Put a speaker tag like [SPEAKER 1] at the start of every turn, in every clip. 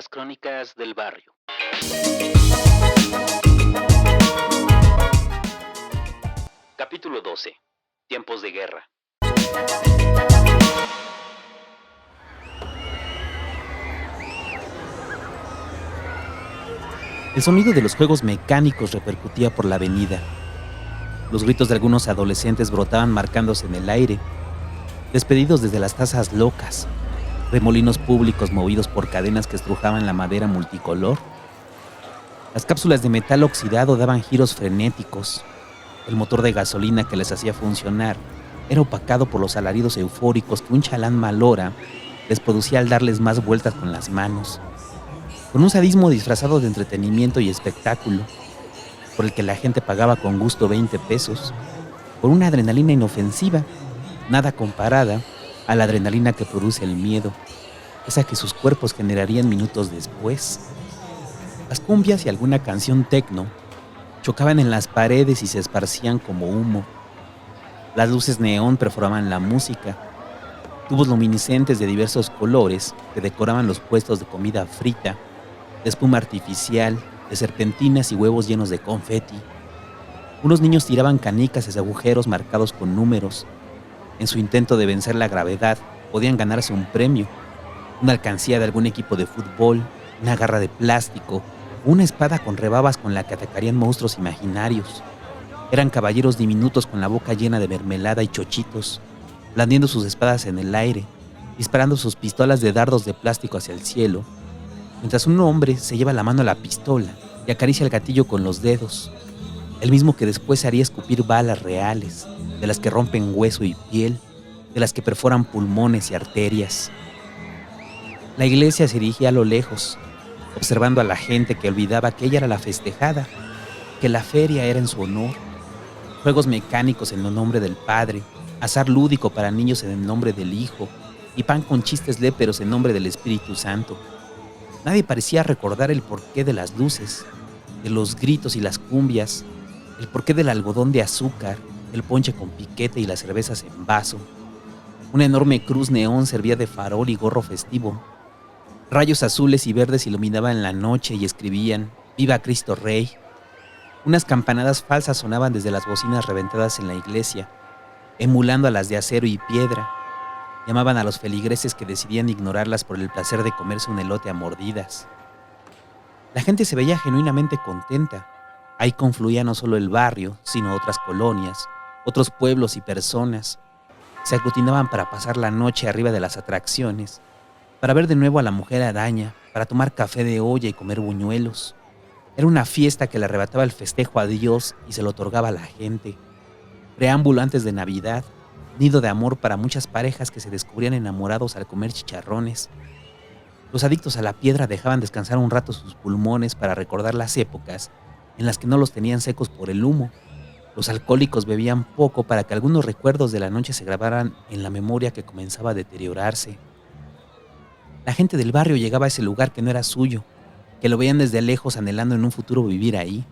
[SPEAKER 1] las crónicas del barrio. Capítulo 12. Tiempos de guerra.
[SPEAKER 2] El sonido de los juegos mecánicos repercutía por la avenida. Los gritos de algunos adolescentes brotaban marcándose en el aire, despedidos desde las tazas locas, remolinos públicos movidos por cadenas que estrujaban la madera multicolor. Las cápsulas de metal oxidado daban giros frenéticos. El motor de gasolina que les hacía funcionar era opacado por los alaridos eufóricos que un chalán malora les producía al darles más vueltas con las manos, con un sadismo disfrazado de entretenimiento y espectáculo, por el que la gente pagaba con gusto 20 pesos, por una adrenalina inofensiva, nada comparada a la adrenalina que produce el miedo, esa que sus cuerpos generarían minutos después. Las cumbias y alguna canción tecno chocaban en las paredes y se esparcían como humo. Las luces neón perforaban la música. Tubos luminiscentes de diversos colores que decoraban los puestos de comida frita, de espuma artificial, de serpentinas y huevos llenos de confeti. Unos niños tiraban canicas hacia agujeros marcados con números. En su intento de vencer la gravedad, podían ganarse un premio, una alcancía de algún equipo de fútbol, una garra de plástico, una espada con rebabas con la que atacarían monstruos imaginarios. Eran caballeros diminutos con la boca llena de mermelada y chochitos, blandiendo sus espadas en el aire, disparando sus pistolas de dardos de plástico hacia el cielo, mientras un hombre se lleva la mano a la pistola y acaricia el gatillo con los dedos, el mismo que después haría escupir balas reales, de las que rompen hueso y piel, de las que perforan pulmones y arterias. La iglesia se erigía a lo lejos, observando a la gente que olvidaba que ella era la festejada, que la feria era en su honor, juegos mecánicos en el nombre del Padre, azar lúdico para niños en el nombre del Hijo y pan con chistes léperos en nombre del Espíritu Santo. Nadie parecía recordar el porqué de las luces, de los gritos y las cumbias, el porqué del algodón de azúcar, el ponche con piquete y las cervezas en vaso. Una enorme cruz neón servía de farol y gorro festivo. Rayos azules y verdes iluminaban la noche y escribían «Viva Cristo Rey». Unas campanadas falsas sonaban desde las bocinas reventadas en la iglesia, emulando a las de acero y piedra. Llamaban a los feligreses que decidían ignorarlas por el placer de comerse un elote a mordidas. La gente se veía genuinamente contenta. Ahí confluía no solo el barrio, sino otras colonias, otros pueblos y personas. Se aglutinaban para pasar la noche arriba de las atracciones, para ver de nuevo a la mujer araña, para tomar café de olla y comer buñuelos. Era una fiesta que le arrebataba el festejo a Dios y se lo otorgaba a la gente. Preámbulo antes de Navidad, nido de amor para muchas parejas que se descubrían enamorados al comer chicharrones. Los adictos a la piedra dejaban descansar un rato sus pulmones para recordar las épocas en las que no los tenían secos por el humo. Los alcohólicos bebían poco para que algunos recuerdos de la noche se grabaran en la memoria que comenzaba a deteriorarse. La gente del barrio llegaba a ese lugar que no era suyo, que lo veían desde lejos anhelando en un futuro vivir ahí.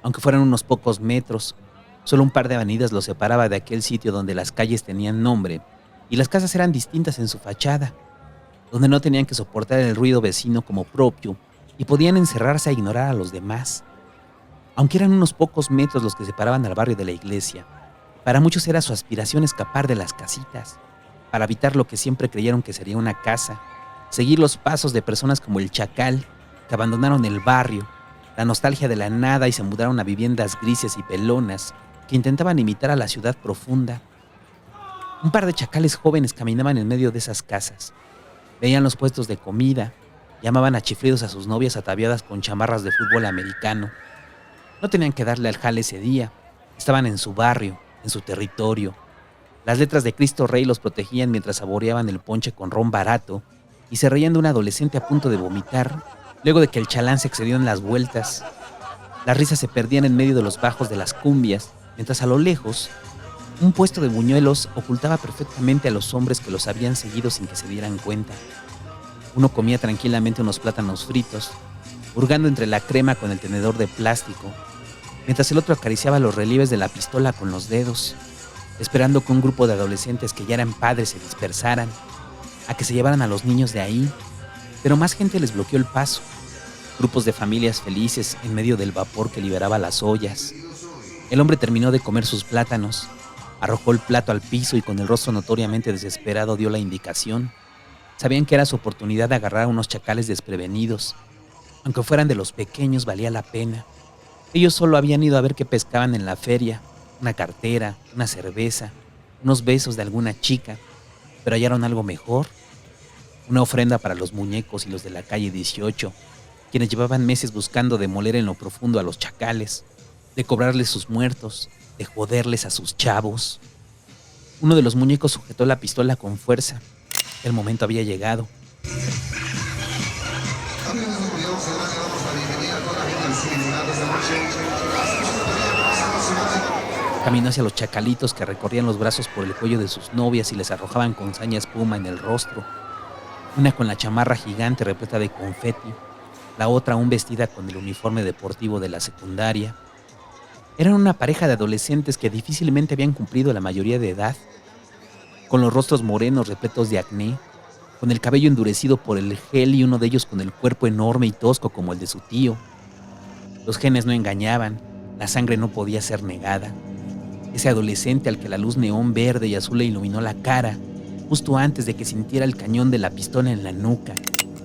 [SPEAKER 2] Aunque fueran unos pocos metros, solo un par de avenidas los separaba de aquel sitio donde las calles tenían nombre y las casas eran distintas en su fachada, donde no tenían que soportar el ruido vecino como propio y podían encerrarse a ignorar a los demás. Aunque eran unos pocos metros los que separaban al barrio de la iglesia, para muchos era su aspiración escapar de las casitas, para habitar lo que siempre creyeron que sería una casa, seguir los pasos de personas como el Chacal, que abandonaron el barrio, la nostalgia de la nada y se mudaron a viviendas grises y pelonas que intentaban imitar a la ciudad profunda. Un par de chacales jóvenes caminaban en medio de esas casas. Veían los puestos de comida, llamaban a chiflidos a sus novias ataviadas con chamarras de fútbol americano. No tenían que darle al jale ese día. Estaban en su barrio, en su territorio. Las letras de Cristo Rey los protegían mientras saboreaban el ponche con ron barato y se reían de un adolescente a punto de vomitar, luego de que el chalán se excedió en las vueltas. Las risas se perdían en medio de los bajos de las cumbias, mientras a lo lejos, un puesto de buñuelos ocultaba perfectamente a los hombres que los habían seguido sin que se dieran cuenta. Uno comía tranquilamente unos plátanos fritos, hurgando entre la crema con el tenedor de plástico, mientras el otro acariciaba los relieves de la pistola con los dedos, esperando que un grupo de adolescentes que ya eran padres se dispersaran, a que se llevaran a los niños de ahí, Pero más gente les bloqueó el paso. Grupos de familias felices en medio del vapor que liberaba las ollas. El hombre terminó de comer sus plátanos, arrojó el plato al piso y con el rostro notoriamente desesperado dio la indicación. Sabían que era su oportunidad de agarrar a unos chacales desprevenidos. Aunque fueran de los pequeños, valía la pena. Ellos solo habían ido a ver qué pescaban en la feria, una cartera, una cerveza, unos besos de alguna chica, pero hallaron algo mejor. Una ofrenda para los muñecos y los de la calle 18, quienes llevaban meses buscando demoler en lo profundo a los chacales, de cobrarles sus muertos, de joderles a sus chavos. Uno de los muñecos sujetó la pistola con fuerza. El momento había llegado. Caminó hacia los chacalitos que recorrían los brazos por el cuello de sus novias y les arrojaban con saña espuma en el rostro. Una con la chamarra gigante repleta de confeti, la otra aún vestida con el uniforme deportivo de la secundaria. Eran una pareja de adolescentes que difícilmente habían cumplido la mayoría de edad, con los rostros morenos repletos de acné, con el cabello endurecido por el gel y uno de ellos con el cuerpo enorme y tosco como el de su tío. Los genes no engañaban, la sangre no podía ser negada. Ese adolescente al que la luz neón verde y azul le iluminó la cara, justo antes de que sintiera el cañón de la pistola en la nuca.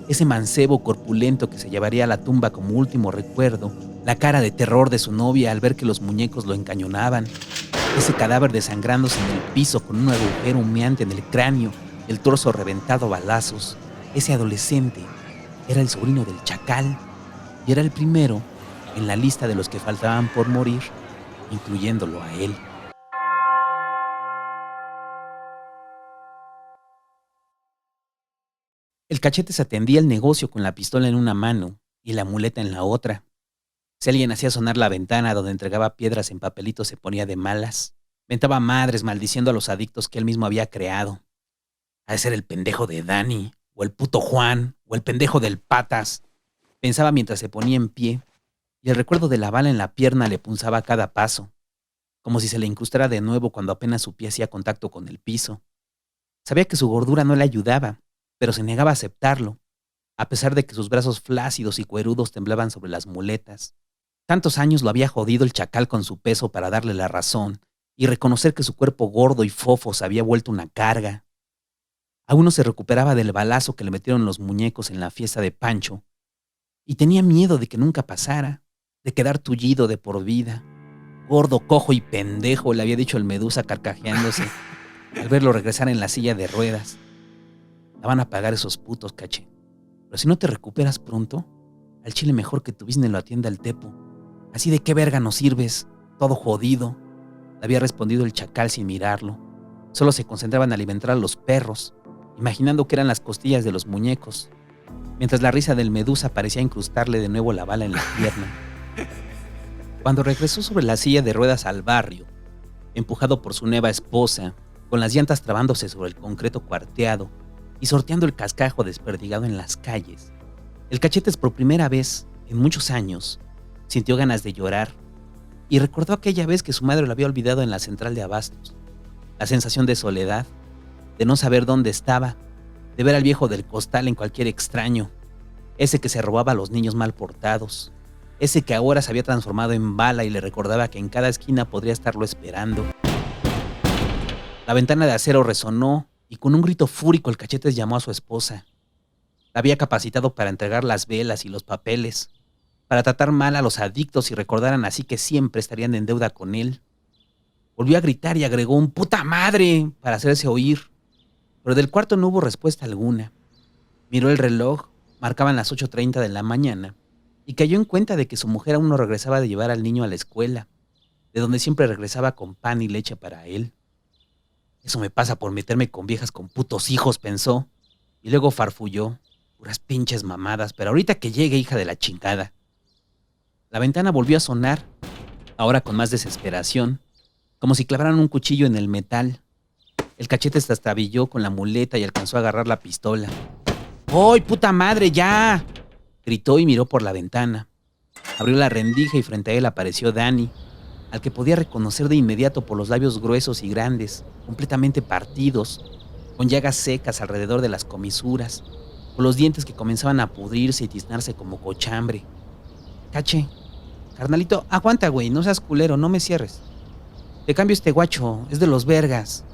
[SPEAKER 2] Ese mancebo corpulento que se llevaría a la tumba como último recuerdo, la cara de terror de su novia al ver que los muñecos lo encañonaban. Ese cadáver desangrándose en el piso con un agujero humeante en el cráneo, el torso reventado a balazos. Ese adolescente era el sobrino del chacal y era el primero en la lista de los que faltaban por morir, incluyéndolo a él. El Cachetes atendía el negocio con la pistola en una mano y la muleta en la otra. Si alguien hacía sonar la ventana donde entregaba piedras en papelitos se ponía de malas. Mentaba madres maldiciendo a los adictos que él mismo había creado. Ha de ser el pendejo de Dani, o el puto Juan, o el pendejo del Patas. Pensaba mientras se ponía en pie, y el recuerdo de la bala en la pierna le punzaba a cada paso, como si se le incrustara de nuevo cuando apenas su pie hacía contacto con el piso. Sabía que su gordura no le ayudaba, pero se negaba a aceptarlo, a pesar de que sus brazos flácidos y cuerudos temblaban sobre las muletas. Tantos años lo había jodido el chacal con su peso para darle la razón y reconocer que su cuerpo gordo y fofo se había vuelto una carga. Aún no se recuperaba del balazo que le metieron los muñecos en la fiesta de Pancho y tenía miedo de que nunca pasara, de quedar tullido de por vida. Gordo, cojo y pendejo, le había dicho el Medusa carcajeándose al verlo regresar en la silla de ruedas. La van a pagar esos putos, caché. Pero si no te recuperas pronto, al chile mejor que tu business lo atienda el Tepo. Así de qué verga nos sirves, todo jodido. Le había respondido el chacal sin mirarlo. Solo se concentraba en alimentar a los perros, imaginando que eran las costillas de los muñecos, mientras la risa del Medusa parecía incrustarle de nuevo la bala en la pierna. Cuando regresó sobre la silla de ruedas al barrio, empujado por su nueva esposa, con las llantas trabándose sobre el concreto cuarteado y sorteando el cascajo desperdigado en las calles, el Cachetes por primera vez en muchos años sintió ganas de llorar y recordó aquella vez que su madre lo había olvidado en la central de abastos. La sensación de soledad, de no saber dónde estaba, de ver al viejo del costal en cualquier extraño, ese que se robaba a los niños mal portados, ese que ahora se había transformado en bala y le recordaba que en cada esquina podría estarlo esperando. La ventana de acero resonó y con un grito fúrico el Cachetes llamó a su esposa. La había capacitado para entregar las velas y los papeles, para tratar mal a los adictos y recordaran así que siempre estarían en deuda con él. Volvió a gritar y agregó un ¡puta madre! Para hacerse oír, pero del cuarto no hubo respuesta alguna. Miró el reloj, marcaban las 8:30 de la mañana, y cayó en cuenta de que su mujer aún no regresaba de llevar al niño a la escuela, de donde siempre regresaba con pan y leche para él. Eso me pasa por meterme con viejas con putos hijos, pensó, y luego farfulló, puras pinches mamadas, pero ahorita que llegue, hija de la chingada. La ventana volvió a sonar, ahora con más desesperación, como si clavaran un cuchillo en el metal. El Cachetes trastabilló con la muleta y alcanzó a agarrar la pistola. ¡Ay, puta madre, ya! Gritó y miró por la ventana. Abrió la rendija y frente a él apareció Dani, al que podía reconocer de inmediato por los labios gruesos y grandes, completamente partidos, con llagas secas alrededor de las comisuras. con los dientes que comenzaban a pudrirse y tiznarse como cochambre. Caché, carnalito, aguanta, güey, no seas culero, no me cierres. Te cambio este guacho, es de los vergas.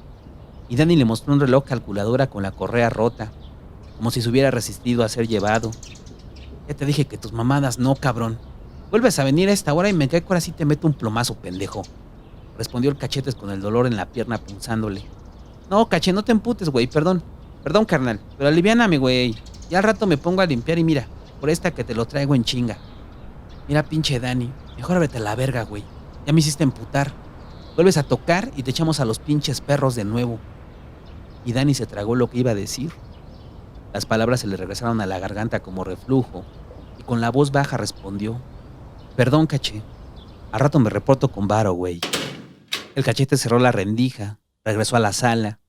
[SPEAKER 2] Y Dani le mostró un reloj calculadora con la correa rota, como si se hubiera resistido a ser llevado. Ya te dije que tus mamadas no, cabrón. Vuelves a venir a esta hora y me cae que ahora sí te meto un plomazo, pendejo. Respondió el Cachetes con el dolor en la pierna punzándole. No, Caché, no te emputes, güey, perdón. Perdón, carnal, pero aliviáname, güey. Ya al rato me pongo a limpiar y mira, por esta que te lo traigo en chinga. Mira, pinche Dani, mejor vete a la verga, güey. Ya me hiciste emputar. Vuelves a tocar y te echamos a los pinches perros de nuevo. Y Dani se tragó lo que iba a decir. Las palabras se le regresaron a la garganta como reflujo y con la voz baja respondió. Perdón, Caché. Al rato me reporto con varo, güey. El Cachete cerró la rendija, regresó a la sala.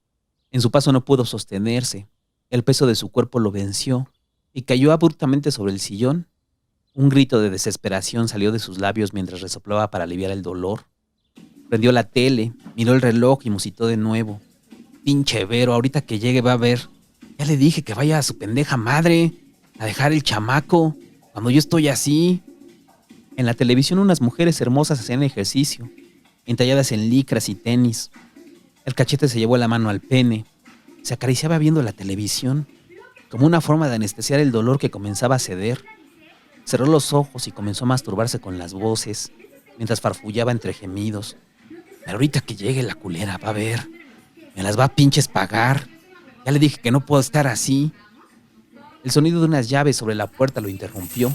[SPEAKER 2] En su paso no pudo sostenerse. El peso de su cuerpo lo venció y cayó abruptamente sobre el sillón. Un grito de desesperación salió de sus labios mientras resoplaba para aliviar el dolor. Prendió la tele, miró el reloj y musitó de nuevo. Pinche Vero, ahorita que llegue va a ver. Ya le dije que vaya a su pendeja madre, a dejar el chamaco, cuando yo estoy así. En la televisión unas mujeres hermosas hacían ejercicio, entalladas en licras y tenis. El Cachete se llevó la mano al pene. Se acariciaba viendo la televisión, como una forma de anestesiar el dolor que comenzaba a ceder. Cerró los ojos y comenzó a masturbarse con las voces, mientras farfullaba entre gemidos. Pero ahorita que llegue la culera, va a ver. Me las va a pinches pagar. Ya le dije que no puedo estar así. El sonido de unas llaves sobre la puerta lo interrumpió.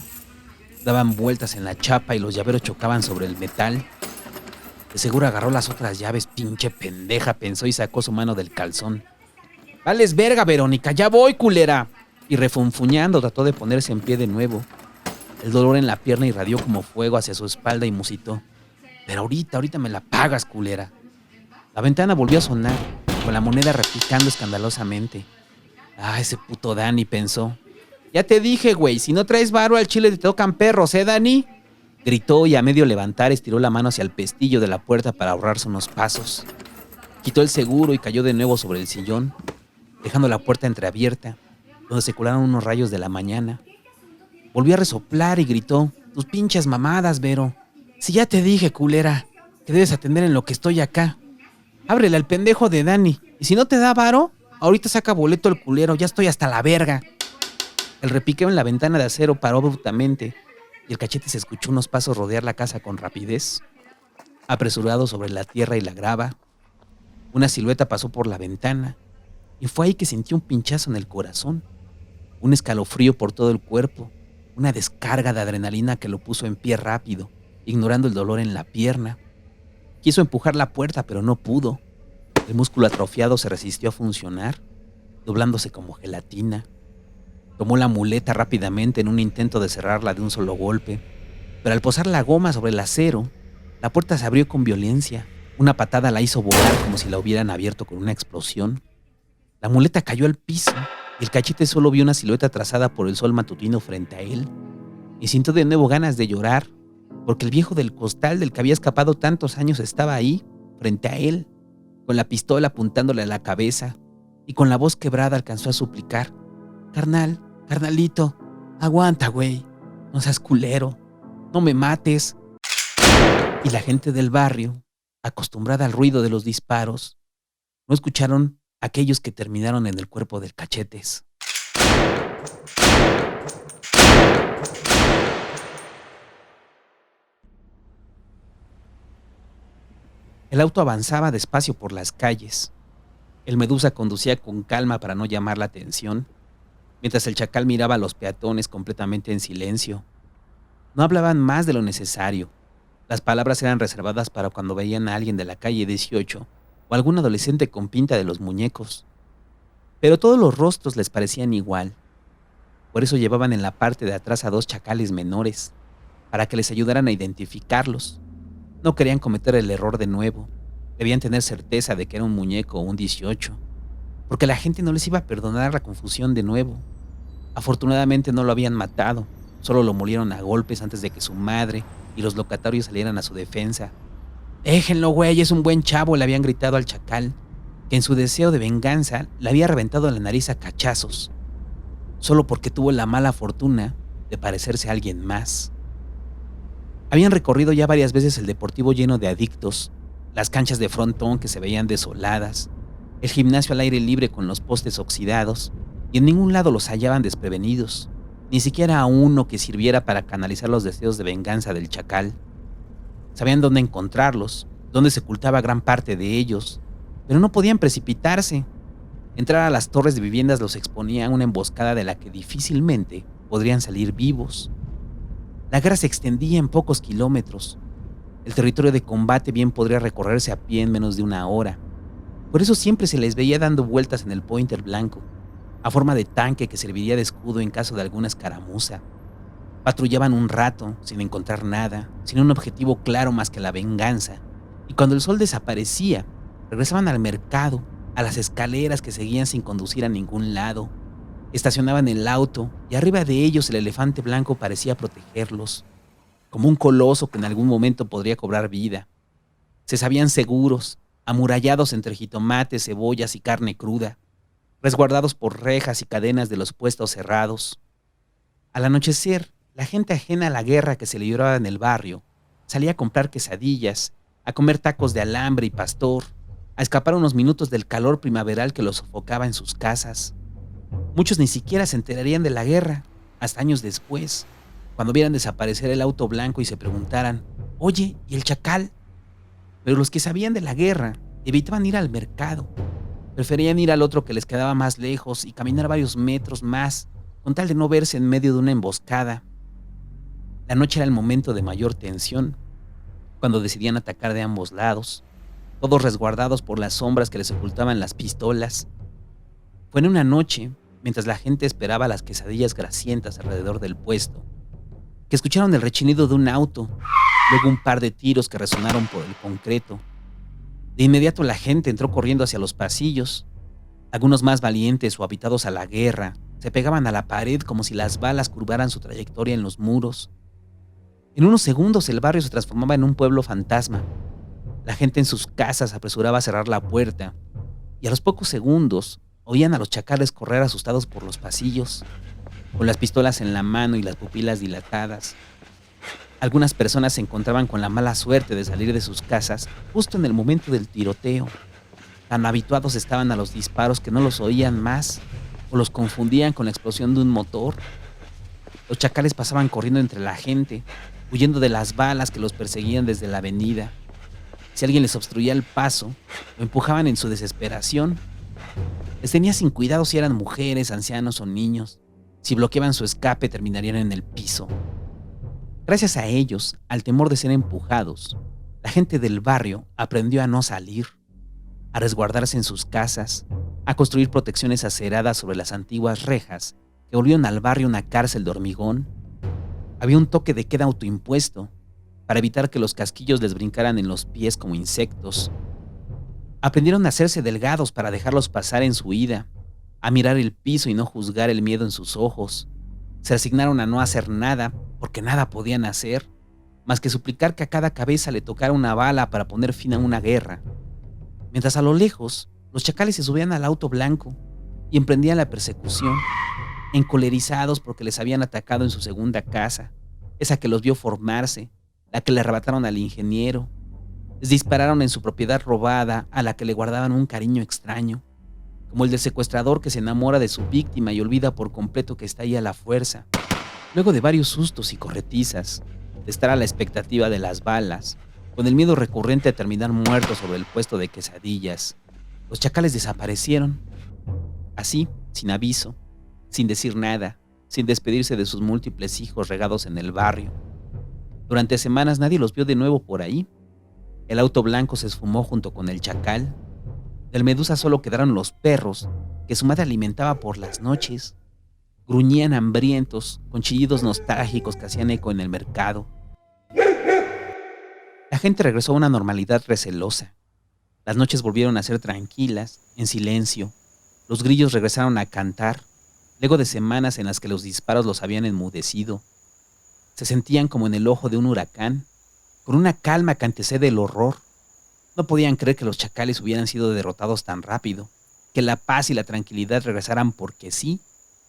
[SPEAKER 2] Daban vueltas en la chapa y los llaveros chocaban sobre el metal. De seguro agarró las otras llaves, pinche pendeja, pensó y sacó su mano del calzón. ¡Vales verga, Verónica! ¡Ya voy, culera! Y refunfuñando trató de ponerse en pie de nuevo. El dolor en la pierna irradió como fuego hacia su espalda y musitó. Pero ahorita me la pagas, culera. La ventana volvió a sonar, con la moneda replicando escandalosamente. Ah, ese puto Dani, pensó. Ya te dije, güey, si no traes varo al chile te tocan perros, Dani? Gritó y a medio levantar estiró la mano hacia el pestillo de la puerta para ahorrarse unos pasos. Quitó el seguro y cayó de nuevo sobre el sillón, dejando la puerta entreabierta, donde se colaron unos rayos de la mañana. Volvió a resoplar y gritó. Tus pinches mamadas, Vero. Si ya te dije, culera, que debes atender en lo que estoy acá. Ábrele al pendejo de Dani. Y si no te da varo, ahorita saca boleto el culero. Ya estoy hasta la verga. El repiqueo en la ventana de acero paró abruptamente y el Cachete se escuchó unos pasos rodear la casa con rapidez. Apresurado sobre la tierra y la grava, una silueta pasó por la ventana y fue ahí que sintió un pinchazo en el corazón, un escalofrío por todo el cuerpo, una descarga de adrenalina que lo puso en pie rápido, ignorando el dolor en la pierna. Quiso empujar la puerta, pero no pudo. El músculo atrofiado se resistió a funcionar, doblándose como gelatina. Tomó la muleta rápidamente en un intento de cerrarla de un solo golpe, pero al posar la goma sobre el acero, la puerta se abrió con violencia. Una patada la hizo volar como si la hubieran abierto con una explosión. La muleta cayó al piso y el Cachete solo vio una silueta trazada por el sol matutino frente a él y sintió de nuevo ganas de llorar, porque el viejo del costal del que había escapado tantos años estaba ahí, frente a él, con la pistola apuntándole a la cabeza, y con la voz quebrada alcanzó a suplicar. Carnalito, aguanta, güey, no seas culero, no me mates. Y la gente del barrio, acostumbrada al ruido de los disparos, no escucharon aquellos que terminaron en el cuerpo del Cachetes. El auto avanzaba despacio por las calles. El Medusa conducía con calma para no llamar la atención, mientras el Chacal miraba a los peatones completamente en silencio. No hablaban más de lo necesario. Las palabras eran reservadas para cuando veían a alguien de la calle 18 o algún adolescente con pinta de los muñecos. Pero todos los rostros les parecían igual. Por eso llevaban en la parte de atrás a 2 chacales menores, para que les ayudaran a identificarlos. No querían cometer el error de nuevo. Debían tener certeza de que era un muñeco o un 18, porque la gente no les iba a perdonar la confusión de nuevo. Afortunadamente no lo habían matado, solo lo molieron a golpes antes de que su madre y los locatarios salieran a su defensa. «Déjenlo, güey, es un buen chavo», le habían gritado al Chacal, que en su deseo de venganza le había reventado la nariz a cachazos. solo porque tuvo la mala fortuna de parecerse a alguien más. Habían recorrido ya varias veces el deportivo lleno de adictos, las canchas de frontón que se veían desoladas, el gimnasio al aire libre con los postes oxidados, y en ningún lado los hallaban desprevenidos, ni siquiera a uno que sirviera para canalizar los deseos de venganza del chacal. Sabían dónde encontrarlos, dónde se ocultaba gran parte de ellos, pero no podían precipitarse. Entrar a las torres de viviendas los exponía a una emboscada de la que difícilmente podrían salir vivos. La guerra se extendía en pocos kilómetros. El territorio de combate bien podría recorrerse a pie en menos de una hora. Por eso siempre se les veía dando vueltas en el Pointer blanco, a forma de tanque que serviría de escudo en caso de alguna escaramuza. Patrullaban un rato, sin encontrar nada, sin un objetivo claro más que la venganza, y cuando el sol desaparecía, regresaban al mercado, a las escaleras que seguían sin conducir a ningún lado. Estacionaban el auto, y arriba de ellos el elefante blanco parecía protegerlos, como un coloso que en algún momento podría cobrar vida. Se sabían seguros, amurallados entre jitomates, cebollas y carne cruda, resguardados por rejas y cadenas de los puestos cerrados. Al anochecer, la gente ajena a la guerra que se libraba en el barrio salía a comprar quesadillas, a comer tacos de alambre y pastor, a escapar unos minutos del calor primaveral que los sofocaba en sus casas. Muchos ni siquiera se enterarían de la guerra, hasta años después, cuando vieran desaparecer el auto blanco y se preguntaran, «Oye, ¿y el chacal?». Pero los que sabían de la guerra evitaban ir al mercado. Preferían ir al otro que les quedaba más lejos y caminar varios metros más, con tal de no verse en medio de una emboscada. La noche era el momento de mayor tensión, cuando decidían atacar de ambos lados, todos resguardados por las sombras que les ocultaban las pistolas. Fue en una noche, mientras la gente esperaba las quesadillas grasientas alrededor del puesto, que escucharon el rechinido de un auto, luego un par de tiros que resonaron por el concreto. De inmediato la gente entró corriendo hacia los pasillos. Algunos más valientes o habituados a la guerra se pegaban a la pared como si las balas curvaran su trayectoria en los muros. En unos segundos el barrio se transformaba en un pueblo fantasma. La gente en sus casas apresuraba a cerrar la puerta, y a los pocos segundos oían a los chacales correr asustados por los pasillos, con las pistolas en la mano y las pupilas dilatadas. Algunas personas se encontraban con la mala suerte de salir de sus casas justo en el momento del tiroteo. Tan habituados estaban a los disparos que no los oían más o los confundían con la explosión de un motor. Los chacales pasaban corriendo entre la gente, huyendo de las balas que los perseguían desde la avenida. Si alguien les obstruía el paso, lo empujaban en su desesperación. Les tenía sin cuidado si eran mujeres, ancianos o niños. Si bloqueaban su escape, terminarían en el piso. Gracias a ellos, al temor de ser empujados, la gente del barrio aprendió a no salir, a resguardarse en sus casas, a construir protecciones aceradas sobre las antiguas rejas que volvieron al barrio una cárcel de hormigón. Había un toque de queda autoimpuesto para evitar que los casquillos les brincaran en los pies como insectos. Aprendieron a hacerse delgados para dejarlos pasar en su huida, a mirar el piso y no juzgar el miedo en sus ojos. Se resignaron a no hacer nada porque nada podían hacer, más que suplicar que a cada cabeza le tocara una bala para poner fin a una guerra. Mientras a lo lejos, los chacales se subían al auto blanco y emprendían la persecución, encolerizados porque les habían atacado en su segunda casa, esa que los vio formarse, la que le arrebataron al ingeniero. Les dispararon en su propiedad robada, a la que le guardaban un cariño extraño, como el del secuestrador que se enamora de su víctima y olvida por completo que está ahí a la fuerza. Luego de varios sustos y corretizas, de estar a la expectativa de las balas, con el miedo recurrente a terminar muertos sobre el puesto de quesadillas, los chacales desaparecieron. Así, sin aviso, sin decir nada, sin despedirse de sus múltiples hijos regados en el barrio. Durante semanas nadie los vio de nuevo por ahí. El auto blanco se esfumó junto con el chacal. Del Medusa solo quedaron los perros, que su madre alimentaba por las noches. Gruñían hambrientos, con chillidos nostálgicos que hacían eco en el mercado. La gente regresó a una normalidad recelosa. Las noches volvieron a ser tranquilas, en silencio. Los grillos regresaron a cantar, luego de semanas en las que los disparos los habían enmudecido. Se sentían como en el ojo de un huracán, con una calma que antecede el horror. No podían creer que los chacales hubieran sido derrotados tan rápido, que la paz y la tranquilidad regresaran porque sí,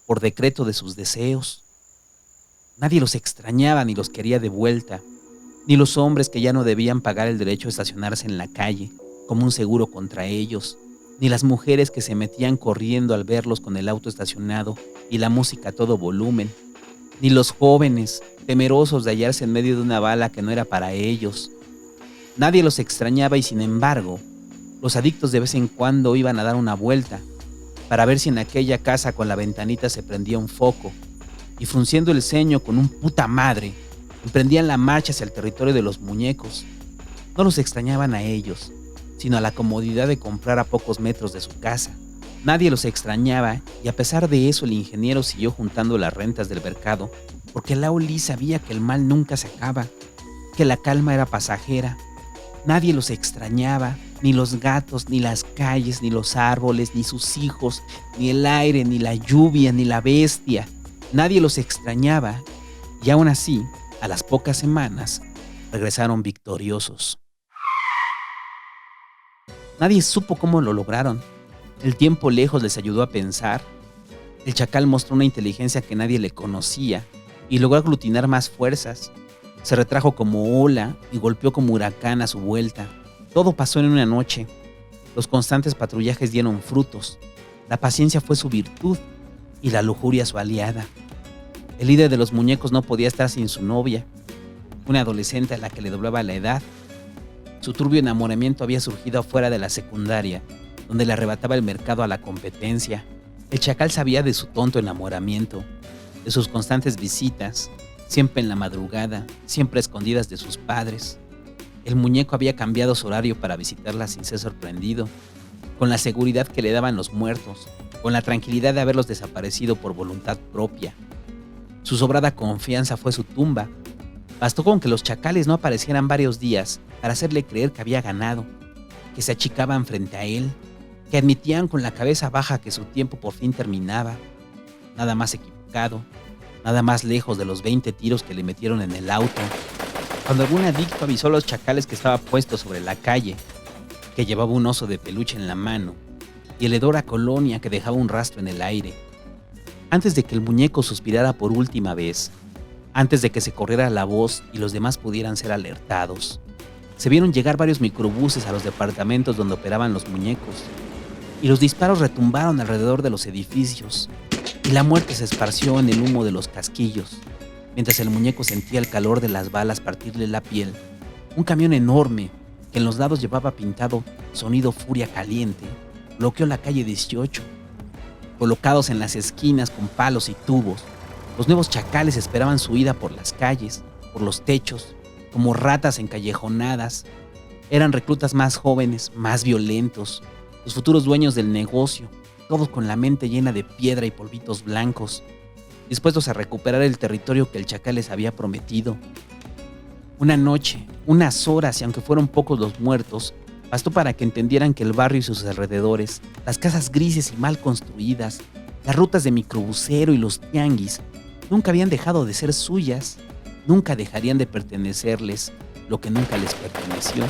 [SPEAKER 2] por decreto de sus deseos. Nadie los extrañaba ni los quería de vuelta, ni los hombres que ya no debían pagar el derecho a estacionarse en la calle, como un seguro contra ellos, ni las mujeres que se metían corriendo al verlos con el auto estacionado y la música a todo volumen, ni los jóvenes, temerosos de hallarse en medio de una bala que no era para ellos. Nadie los extrañaba y sin embargo, los adictos de vez en cuando iban a dar una vuelta para ver si en aquella casa con la ventanita se prendía un foco y frunciendo el ceño con un puta madre, emprendían la marcha hacia el territorio de los muñecos. No los extrañaban a ellos, sino a la comodidad de comprar a pocos metros de su casa. Nadie los extrañaba y a pesar de eso el ingeniero siguió juntando las rentas del mercado porque Lao Li sabía que el mal nunca se acaba, que la calma era pasajera. Nadie los extrañaba, ni los gatos, ni las calles, ni los árboles, ni sus hijos, ni el aire, ni la lluvia, ni la bestia. Nadie los extrañaba y aún así, a las pocas semanas, regresaron victoriosos. Nadie supo cómo lo lograron. El tiempo lejos les ayudó a pensar. El chacal mostró una inteligencia que nadie le conocía y logró aglutinar más fuerzas. Se retrajo como ola y golpeó como huracán a su vuelta. Todo pasó en una noche. Los constantes patrullajes dieron frutos. La paciencia fue su virtud y la lujuria su aliada. El líder de los muñecos no podía estar sin su novia, una adolescente a la que le doblaba la edad. Su turbio enamoramiento había surgido afuera de la secundaria, donde le arrebataba el mercado a la competencia. El chacal sabía de su tonto enamoramiento, de sus constantes visitas, siempre en la madrugada, siempre escondidas de sus padres. El muñeco había cambiado su horario para visitarla sin ser sorprendido, con la seguridad que le daban los muertos, con la tranquilidad de haberlos desaparecido por voluntad propia. Su sobrada confianza fue su tumba. Bastó con que los chacales no aparecieran varios días para hacerle creer que había ganado, que se achicaban frente a él, que admitían con la cabeza baja que su tiempo por fin terminaba. Nada más equivocado, nada más lejos de los 20 tiros que le metieron en el auto. Cuando algún adicto avisó a los chacales que estaba puesto sobre la calle, que llevaba un oso de peluche en la mano y el hedor a colonia que dejaba un rastro en el aire. Antes de que el muñeco suspirara por última vez, antes de que se corriera la voz y los demás pudieran ser alertados, se vieron llegar varios microbuses a los departamentos donde operaban los muñecos, y los disparos retumbaron alrededor de los edificios, y la muerte se esparció en el humo de los casquillos, mientras el muñeco sentía el calor de las balas partirle la piel. Un camión enorme, que en los lados llevaba pintado "Sonido Furia Caliente", bloqueó la calle 18. Colocados en las esquinas con palos y tubos, los nuevos chacales esperaban su ida por las calles, por los techos, como ratas encallejonadas. Eran reclutas más jóvenes, más violentos, los futuros dueños del negocio, todos con la mente llena de piedra y polvitos blancos, dispuestos a recuperar el territorio que el chacal les había prometido. Una noche, unas horas y aunque fueron pocos los muertos, bastó para que entendieran que el barrio y sus alrededores, las casas grises y mal construidas, las rutas de microbusero y los tianguis, nunca habían dejado de ser suyas, nunca dejarían de pertenecerles lo que nunca les perteneció.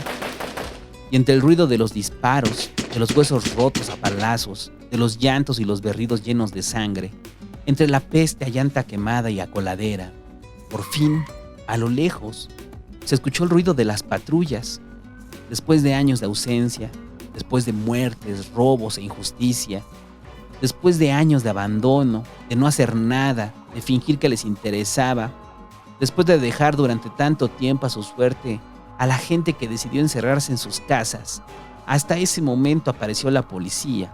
[SPEAKER 2] Y entre el ruido de los disparos, de los huesos rotos a palazos, de los llantos y los berridos llenos de sangre, entre la peste a llanta quemada y a coladera, por fin, a lo lejos, se escuchó el ruido de las patrullas. Después de años de ausencia, después de muertes, robos e injusticia, después de años de abandono, de no hacer nada, de fingir que les interesaba, después de dejar durante tanto tiempo a su suerte a la gente que decidió encerrarse en sus casas, hasta ese momento apareció la policía.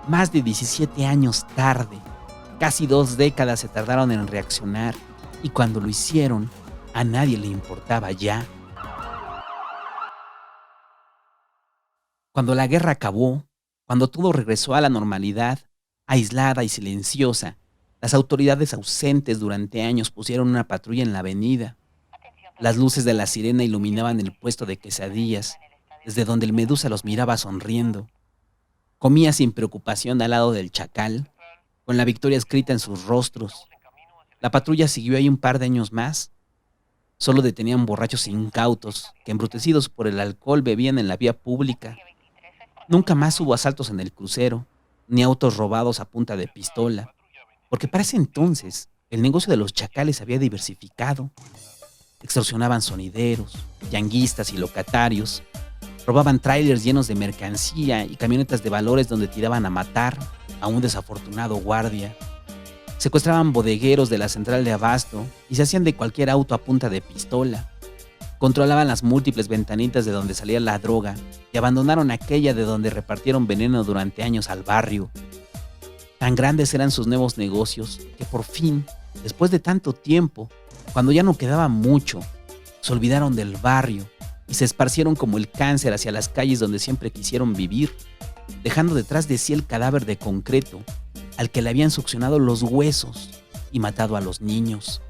[SPEAKER 2] Más de 17 años tarde, casi 2 décadas se tardaron en reaccionar, y cuando lo hicieron, a nadie le importaba ya. Cuando la guerra acabó, cuando todo regresó a la normalidad, aislada y silenciosa, las autoridades ausentes durante años pusieron una patrulla en la avenida. Las luces de la sirena iluminaban el puesto de quesadillas, desde donde el Medusa los miraba sonriendo. Comía sin preocupación al lado del chacal, con la victoria escrita en sus rostros. La patrulla siguió ahí un par de años más. Solo detenían borrachos incautos que, embrutecidos por el alcohol, bebían en la vía pública. Nunca más hubo asaltos en el crucero, ni autos robados a punta de pistola. porque para ese entonces el negocio de los chacales se había diversificado. Extorsionaban sonideros, tianguistas y locatarios, robaban trailers llenos de mercancía y camionetas de valores donde tiraban a matar a un desafortunado guardia. Secuestraban bodegueros de la central de abasto y se hacían de cualquier auto a punta de pistola. Controlaban las múltiples ventanitas de donde salía la droga y abandonaron aquella de donde repartieron veneno durante años al barrio. Tan grandes eran sus nuevos negocios que por fin, después de tanto tiempo, cuando ya no quedaba mucho, se olvidaron del barrio y se esparcieron como el cáncer hacia las calles donde siempre quisieron vivir, dejando detrás de sí el cadáver de concreto al que le habían succionado los huesos y matado a los niños.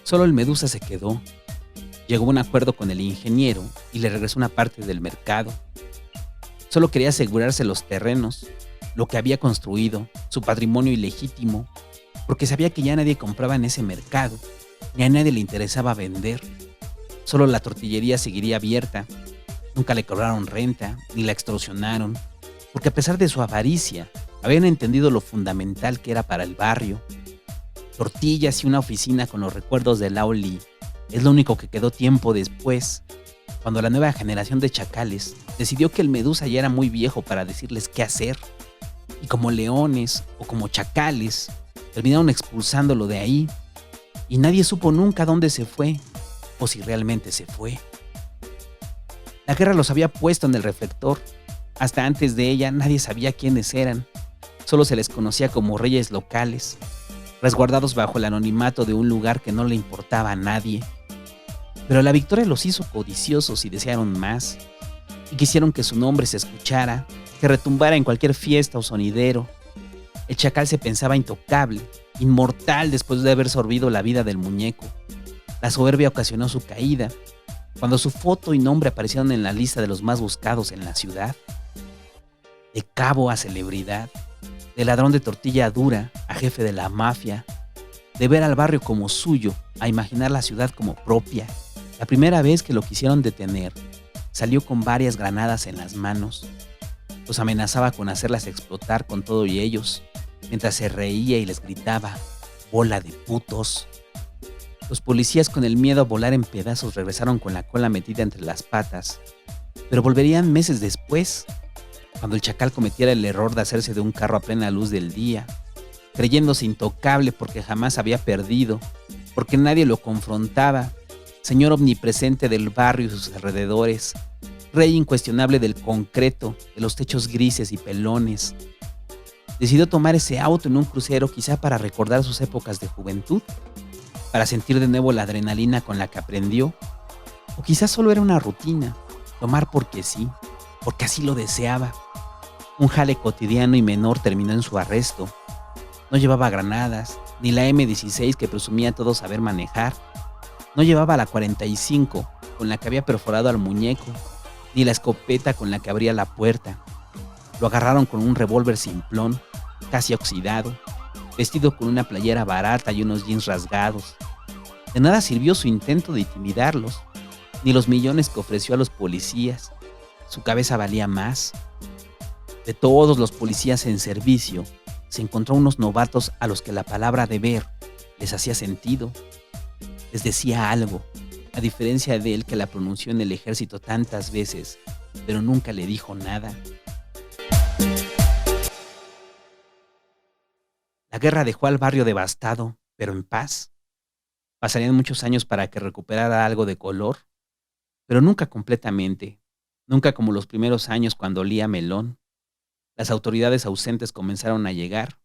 [SPEAKER 2] Solo el Medusa se quedó. Llegó a un acuerdo con el ingeniero y le regresó una parte del mercado. Solo quería asegurarse los terrenos, lo que había construido, su patrimonio ilegítimo, porque sabía que ya nadie compraba en ese mercado, ni a nadie le interesaba vender. Solo la tortillería seguiría abierta. Nunca le cobraron renta, ni la extorsionaron, porque a pesar de su avaricia, habían entendido lo fundamental que era para el barrio. Tortillas y una oficina con los recuerdos de Laoli es lo único que quedó tiempo después, cuando la nueva generación de chacales decidió que el Medusa ya era muy viejo para decirles qué hacer, y como leones o como chacales, terminaron expulsándolo de ahí, y nadie supo nunca dónde se fue, o si realmente se fue. La guerra los había puesto en el reflector. Hasta antes de ella nadie sabía quiénes eran. Solo se les conocía como reyes locales, resguardados bajo el anonimato de un lugar que no le importaba a nadie. Pero la victoria los hizo codiciosos y desearon más, y quisieron que su nombre se escuchara, que retumbara en cualquier fiesta o sonidero. El chacal se pensaba intocable, inmortal después de haber sorbido la vida del muñeco. La soberbia ocasionó su caída, cuando su foto y nombre aparecieron en la lista de los más buscados en la ciudad. De cabo a celebridad, de ladrón de tortilla dura a jefe de la mafia, de ver al barrio como suyo a imaginar la ciudad como propia. La primera vez que lo quisieron detener, salió con varias granadas en las manos. Los amenazaba con hacerlas explotar con todo y ellos, mientras se reía y les gritaba: «¡Bola de putos!». Los policías, con el miedo a volar en pedazos, regresaron con la cola metida entre las patas, pero volverían meses después, cuando el chacal cometiera el error de hacerse de un carro a plena luz del día, creyéndose intocable porque jamás había perdido, porque nadie lo confrontaba, señor omnipresente del barrio y sus alrededores, rey incuestionable del concreto, de los techos grises y pelones. Decidió tomar ese auto en un crucero, quizá para recordar sus épocas de juventud, para sentir de nuevo la adrenalina con la que aprendió, o quizás solo era una rutina, tomar porque sí, porque así lo deseaba. Un jale cotidiano y menor terminó en su arresto. No llevaba granadas, ni la M16 que presumía todo saber manejar. No llevaba la 45 con la que había perforado al muñeco, ni la escopeta con la que abría la puerta. Lo agarraron con un revólver simplón, casi oxidado, vestido con una playera barata y unos jeans rasgados. De nada sirvió su intento de intimidarlos, ni los millones que ofreció a los policías. Su cabeza valía más. De todos los policías en servicio, se encontró unos novatos a los que la palabra deber les hacía sentido. Les decía algo, a diferencia de él, que la pronunció en el ejército tantas veces, pero nunca le dijo nada. La guerra dejó al barrio devastado, pero en paz. Pasarían muchos años para que recuperara algo de color, pero nunca completamente, nunca como los primeros años cuando olía a melón. Las autoridades ausentes comenzaron a llegar,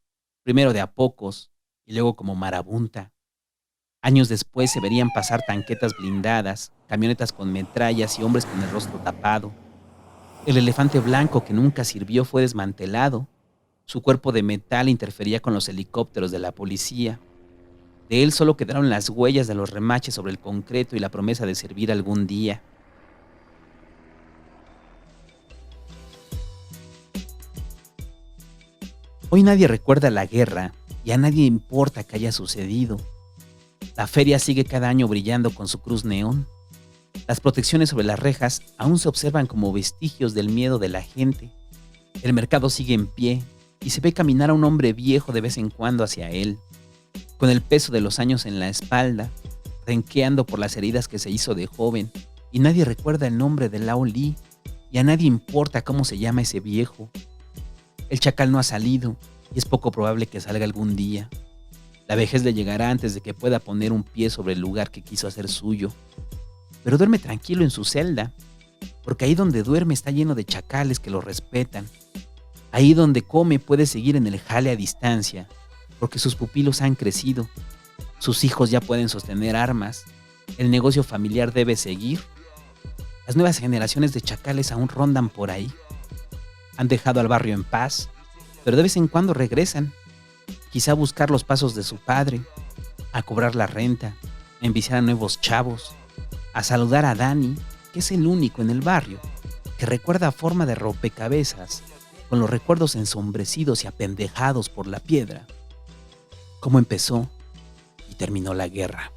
[SPEAKER 2] primero de a pocos y luego como marabunta. Años después se verían pasar tanquetas blindadas, camionetas con metrallas y hombres con el rostro tapado. El elefante blanco que nunca sirvió fue desmantelado. Su cuerpo de metal interfería con los helicópteros de la policía. De él solo quedaron las huellas de los remaches sobre el concreto y la promesa de servir algún día. Hoy nadie recuerda la guerra y a nadie importa que haya sucedido. La feria sigue cada año brillando con su cruz neón. Las protecciones sobre las rejas aún se observan como vestigios del miedo de la gente. El mercado sigue en pie, y se ve caminar a un hombre viejo de vez en cuando hacia él, con el peso de los años en la espalda, renqueando por las heridas que se hizo de joven, y nadie recuerda el nombre de Lao Li, y a nadie importa cómo se llama ese viejo. El chacal no ha salido, y es poco probable que salga algún día. La vejez le llegará antes de que pueda poner un pie sobre el lugar que quiso hacer suyo. Pero duerme tranquilo en su celda, porque ahí donde duerme está lleno de chacales que lo respetan. Ahí donde come puede seguir en el jale a distancia, porque sus pupilos han crecido, sus hijos ya pueden sostener armas, el negocio familiar debe seguir. Las nuevas generaciones de chacales aún rondan por ahí. Han dejado al barrio en paz, pero de vez en cuando regresan, quizá a buscar los pasos de su padre, a cobrar la renta, a enviciar a nuevos chavos, a saludar a Dani, que es el único en el barrio que recuerda a forma de rompecabezas, con los recuerdos ensombrecidos y apendejados por la piedra, cómo empezó y terminó la guerra.